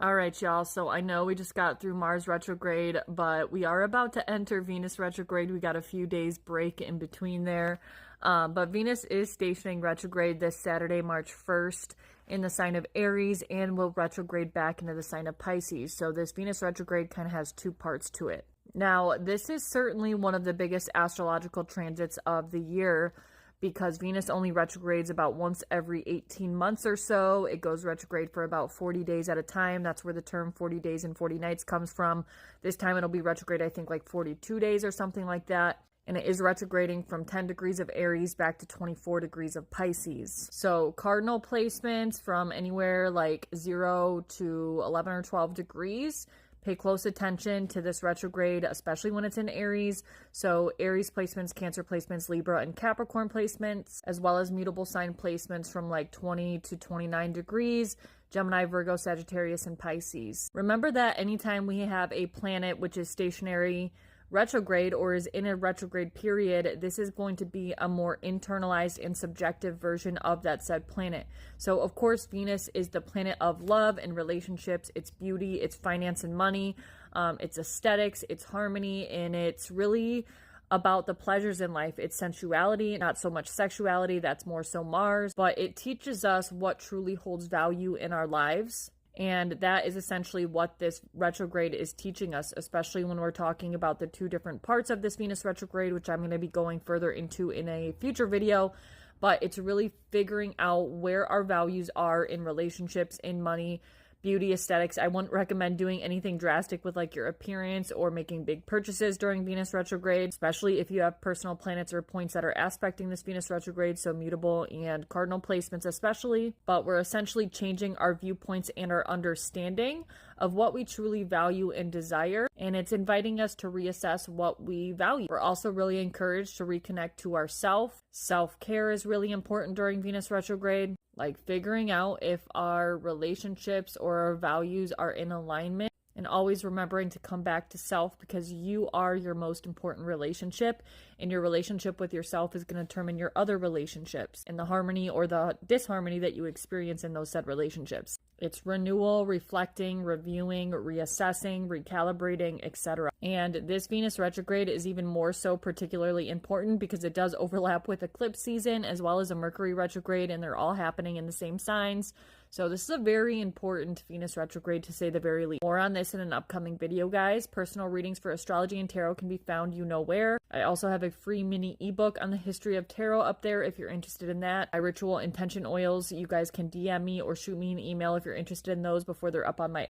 All right, y'all. So I know we just got through Mars retrograde, but we are about to enter Venus retrograde. We got a few days break in between there. But Venus is stationing retrograde this Saturday, March 1st in the sign of Aries and will retrograde back into the sign of Pisces. So this Venus retrograde kind of has two parts to it. Now, this is certainly one of the biggest astrological transits of the year, because Venus only retrogrades about once every 18 months or so. It goes retrograde for about 40 days at a time. That's where the term 40 days and 40 nights comes from. This time it'll be retrograde, I think, like 42 days or something like that. And it is retrograding from 10 degrees of Aries back to 24 degrees of Pisces. So cardinal placements from anywhere like 0 to 11 or 12 degrees. Pay close attention to this retrograde, especially when it's in Aries. So Aries placements, Cancer placements, Libra and Capricorn placements, as well as mutable sign placements from like 20 to 29 degrees, Gemini, Virgo, Sagittarius, and Pisces. Remember that anytime we have a planet which is stationary retrograde or is in a retrograde period, this is going to be a more internalized and subjective version of that said planet. So of course, Venus is the planet of love and relationships, it's beauty, it's finance and money, it's aesthetics, it's harmony, and it's really about the pleasures in life. It's sensuality, not so much sexuality, that's more so Mars, but it teaches us what truly holds value in our lives. And that is essentially what this retrograde is teaching us, especially when we're talking about the two different parts of this Venus retrograde, which I'm going to be going further into in a future video. But it's really figuring out where our values are in relationships, in money, beauty, aesthetics. I wouldn't recommend doing anything drastic with like your appearance or making big purchases during Venus retrograde, especially if you have personal planets or points that are aspecting this Venus retrograde, so mutable and cardinal placements especially. But we're essentially changing our viewpoints and our understanding of what we truly value and desire, and it's inviting us to reassess what we value. We're also really encouraged to reconnect to ourself. Self-care is really important during Venus retrograde, like figuring out if our relationships or our values are in alignment, and always remembering to come back to self, because you are your most important relationship, and your relationship with yourself is going to determine your other relationships and the harmony or the disharmony that you experience in those said relationships. It's renewal, reflecting, reviewing, reassessing, recalibrating, etc. And this Venus retrograde is even more so particularly important because it does overlap with eclipse season as well as a Mercury retrograde, and they're all happening in the same signs. So this is a very important Venus retrograde, to say the very least. More on this in an upcoming video, guys. Personal readings for astrology and tarot can be found you know where. I also have a free mini ebook on the history of tarot up there if you're interested in that. My ritual intention oils, you guys can DM me or shoot me an email if you're interested in those before they're up on my